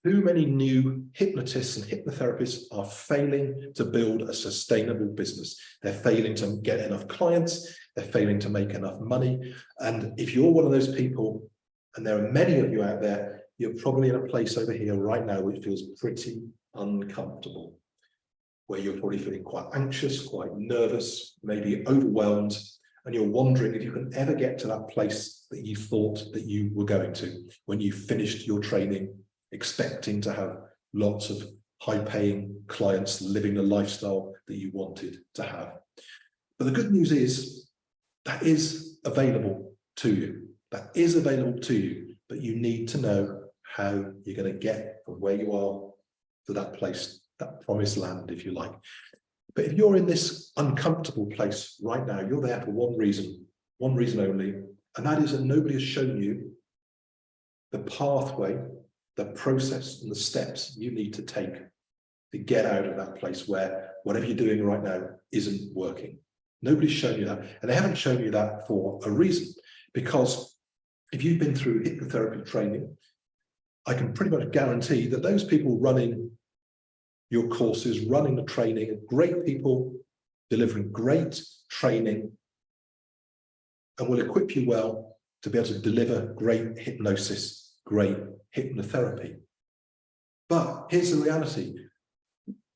Too many new hypnotists and hypnotherapists are failing to build a sustainable business. They're failing to get enough clients. They're failing to make enough money. And if you're one of those people, and there are many of you out there, you're probably in a place over here right now which feels pretty uncomfortable, where you're probably feeling quite anxious, quite nervous, maybe overwhelmed, and you're wondering if you can ever get to that place that you thought that you were going to when you finished your training, expecting to have lots of high-paying clients living the lifestyle that you wanted to have. But the good news is that is available to you. That is available to you, but you need to know how you're going to get from where you are to that place, that promised land, if you like. But if you're in this uncomfortable place right now, you're there for one reason only, and that is that nobody has shown you the pathway, the process and the steps you need to take to get out of that place where whatever you're doing right now isn't working. Nobody's shown you that, and they haven't shown you that for a reason, because if you've been through hypnotherapy training, I can pretty much guarantee that those people running your courses, running the training, are great people delivering great training and will equip you well to be able to deliver great hypnosis, great hypnotherapy. But here's the reality.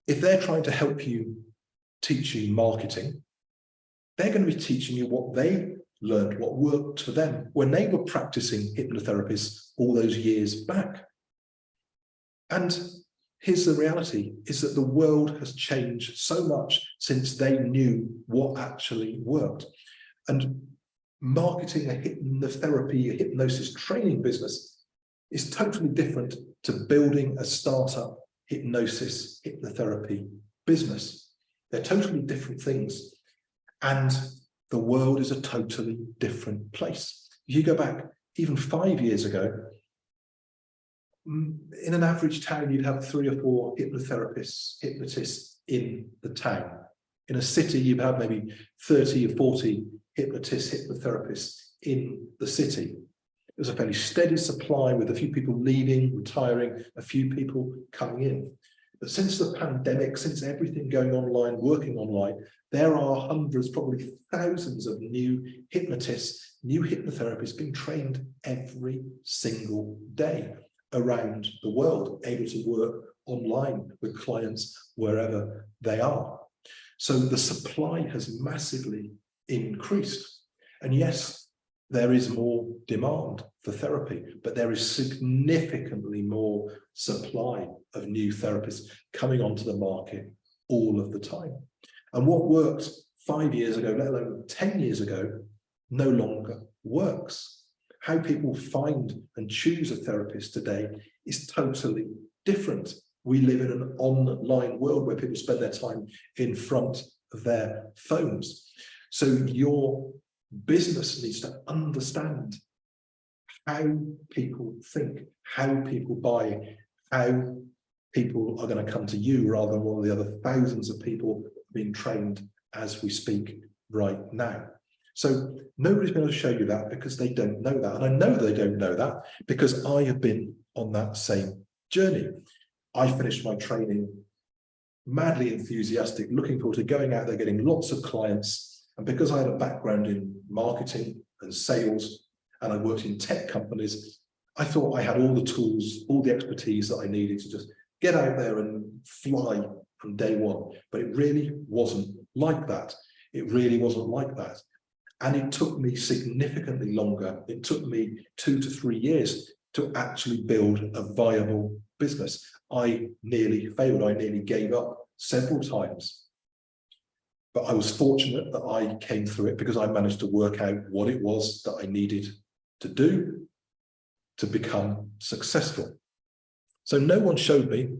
If they're trying to help you, teach you marketing, they're going to be teaching you what they learned, what worked for them when they were practicing hypnotherapists all those years back. And here's the reality, is that the world has changed so much since they knew what actually worked. And marketing a hypnotherapy, a hypnosis training business is totally different to building a startup hypnosis, hypnotherapy business. They're totally different things. And the world is a totally different place. If you go back even 5 years ago, in an average town, you'd have 3 or 4 hypnotherapists, hypnotists in the town. In a city, you'd have maybe 30 or 40 hypnotists, hypnotherapists in the city. It was a fairly steady supply with a few people leaving, retiring, a few people coming in. But since the pandemic, since everything going online, working online, there are hundreds, probably thousands of new hypnotists, new hypnotherapists being trained every single day around the world, able to work online with clients wherever they are. So the supply has massively increased. And yes, there is more demand for therapy, but there is significantly more supply of new therapists coming onto the market all of the time. And what worked 5 years ago, let alone 10 years ago, no longer works. How people find and choose a therapist today is totally different. We live in an online world where people spend their time in front of their phones. So your business needs to understand how people think, how people buy, how people are going to come to you rather than one of the other thousands of people being trained as we speak right now. So nobody's going to show you that because they don't know that. And I know they don't know that because I have been on that same journey. I finished my training madly enthusiastic, looking forward to going out there, getting lots of clients. And because I had a background in marketing and sales, and I worked in tech companies, I thought I had all the tools, all the expertise that I needed to just get out there and fly from day one. But it really wasn't like that. It really wasn't like that. And it took me significantly longer. It took me 2 to 3 years to actually build a viable business. I nearly failed. I nearly gave up several times. But I was fortunate that I came through it because I managed to work out what it was that I needed to do to become successful. So no one showed me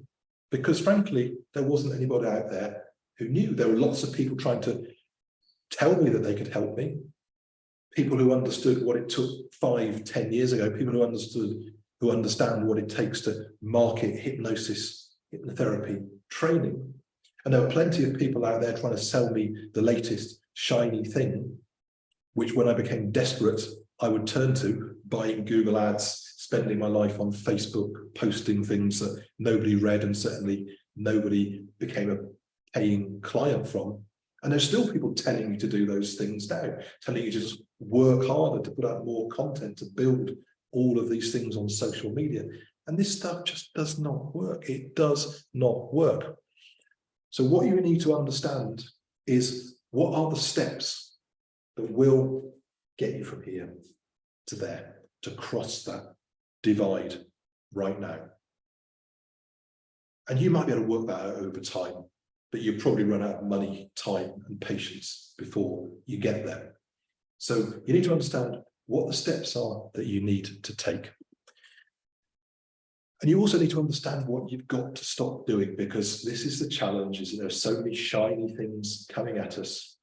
because, frankly, there wasn't anybody out there who knew. There were lots of people trying to tell me that they could help me. People who understood what it took 5, 10 years ago, people who understand what it takes to market hypnosis, hypnotherapy training. And there were plenty of people out there trying to sell me the latest shiny thing, which when I became desperate, I would turn to, buying Google ads, spending my life on Facebook, posting things that nobody read and certainly nobody became a paying client from. And there's still people telling you to do those things now, telling you to just work harder, to put out more content, to build all of these things on social media. And this stuff just does not work. It does not work. So what you need to understand is, what are the steps that will get you from here to there, to cross that divide right now? And you might be able to work that out over time, but you'll probably run out of money, time, and patience before you get there. So you need to understand what the steps are that you need to take. And you also need to understand what you've got to stop doing, because this is the challenge, is there are so many shiny things coming at us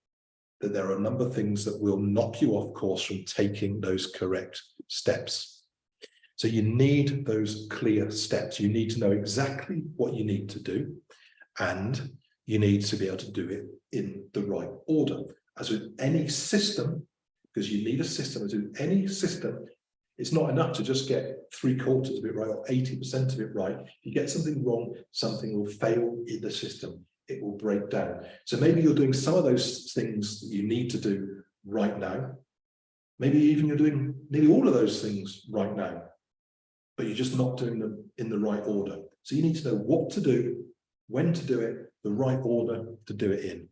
that there are a number of things that will knock you off course from taking those correct steps. So you need those clear steps. You need to know exactly what you need to do, and you need to be able to do it in the right order. As with any system, because you need a system, as with any system, it's not enough to just get 3/4 of it right or 80% of it right. If you get something wrong, something will fail in the system. It will break down. So maybe you're doing some of those things that you need to do right now. Maybe even you're doing nearly all of those things right now, but you're just not doing them in the right order. So you need to know what to do, when to do it, the right order to do it in.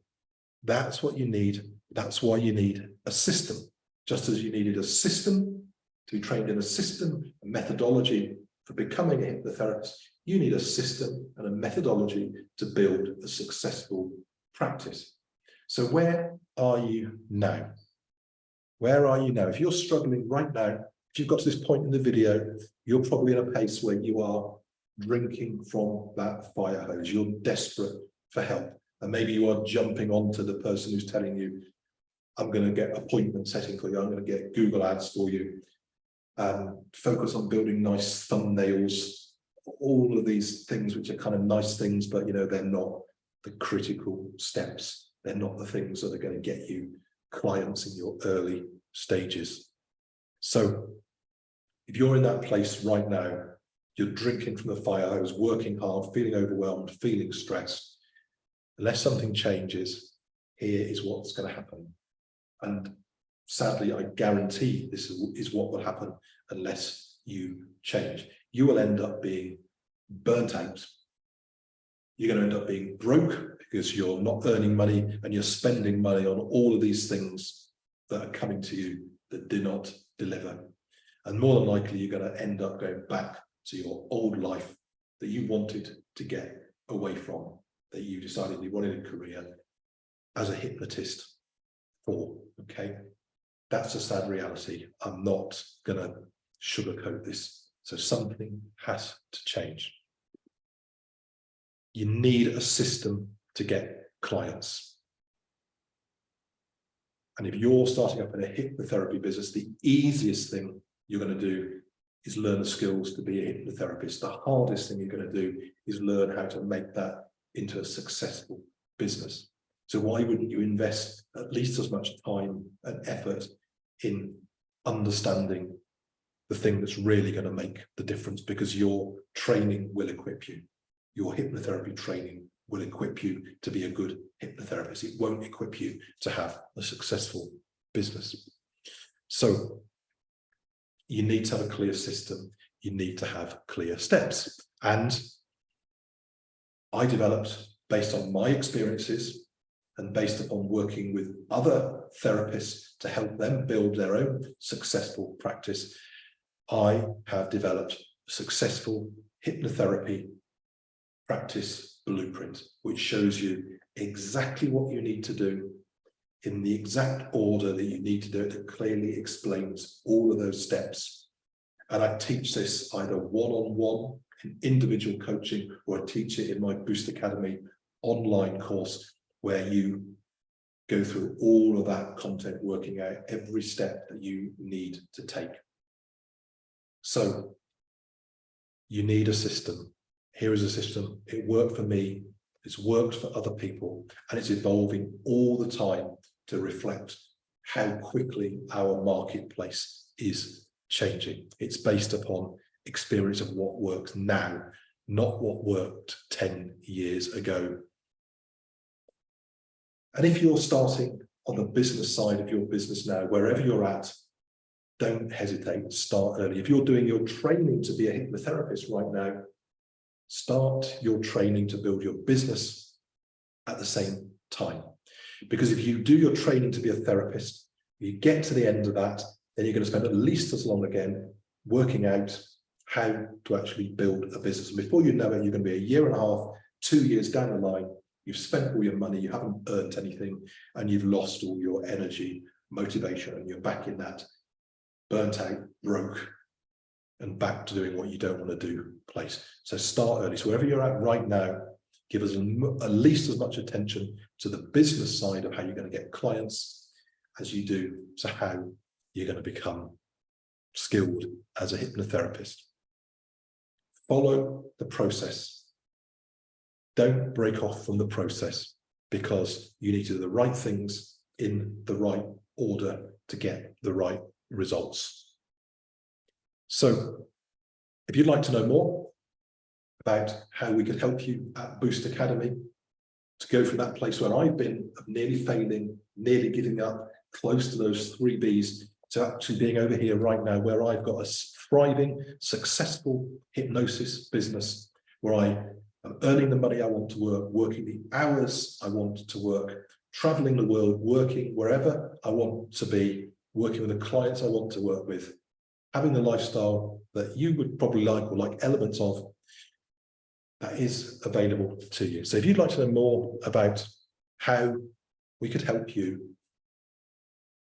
That's what you need. That's why you need a system. Just as you needed a system to be trained in, a system, a methodology for becoming a hypnotherapist, you need a system and a methodology to build a successful practice. So where are you now? Where are you now? If you're struggling right now, if you've got to this point in the video, you're probably in a place where you are drinking from that fire hose. You're desperate for help. And maybe you are jumping onto the person who's telling you, I'm going to get appointment setting for you, I'm going to get Google ads for you, focus on building nice thumbnails, all of these things which are kind of nice things, but they're not the critical steps. They're not the things that are going to get you clients in your early stages. So if you're in that place right now, you're drinking from the fire hose, working hard, feeling overwhelmed, feeling stressed, unless something changes, here is what's going to happen. And sadly, I guarantee this is what will happen unless you change. You will end up being burnt out. You're going to end up being broke because you're not earning money and you're spending money on all of these things that are coming to you that do not deliver. And more than likely, you're going to end up going back to your old life that you wanted to get away from, that you decided you wanted a career as a hypnotist for. Okay, that's a sad reality. I'm not going to sugarcoat this. So something has to change. You need a system to get clients. And if you're starting up in a hypnotherapy business, the easiest thing you're going to do is learn the skills to be a hypnotherapist. The hardest thing you're going to do is learn how to make that into a successful business. So why wouldn't you invest at least as much time and effort in understanding the thing that's really going to make the difference? Because your training will equip you. Your hypnotherapy training will equip you to be a good hypnotherapist. It won't equip you to have a successful business. So you need to have a clear system. You need to have clear steps. And I developed, based on my experiences and based upon working with other therapists to help them build their own successful practice, I have developed a successful hypnotherapy practice blueprint, which shows you exactly what you need to do in the exact order that you need to do it. It clearly explains all of those steps. And I teach this either one-on-one in individual coaching, or I teach it in my Boost Academy online course, where you go through all of that content, working out every step that you need to take. So you need a system. Here is a system. It worked for me. It's worked for other people, and it's evolving all the time to reflect how quickly our marketplace is changing. It's based upon experience of what works now, not what worked 10 years ago. And if you're starting on the business side of your business now, wherever you're at, don't hesitate, start early. If you're doing your training to be a hypnotherapist right now, start your training to build your business at the same time. Because if you do your training to be a therapist, you get to the end of that, then you're going to spend at least as long again working out how to actually build a business. And before you know it, you're going to be a year and a half, 2 years down the line, you've spent all your money, you haven't earned anything, and you've lost all your energy, motivation, and you're back in that burnt out, broke, and back to doing what you don't want to do place. So start early. So wherever you're at right now, give us at least as much attention to the business side of how you're going to get clients as you do to how you're going to become skilled as a hypnotherapist. Follow the process. Don't break off from the process, because you need to do the right things in the right order to get the right results. So if you'd like to know more about how we could help you at Boost Academy to go from that place where I've been of nearly failing, nearly giving up, close to those 3 Bs, to actually being over here right now where I've got a thriving, successful hypnosis business where I am earning the money I want to work, working the hours I want to work, traveling the world, working wherever I want to be, working with the clients I want to work with, having the lifestyle that you would probably like, or like elements of, that is available to you. So if you'd like to know more about how we could help you,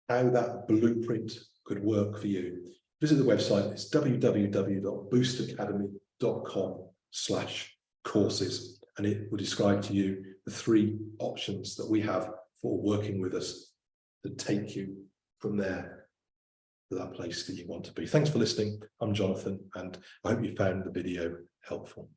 how that blueprint could work for you, visit the website. It's www.boostacademy.com/courses, and it will describe to you the 3 options that we have for working with us to take you from there to that place that you want to be. Thanks for listening. I'm Jonathan, and I hope you found the video helpful.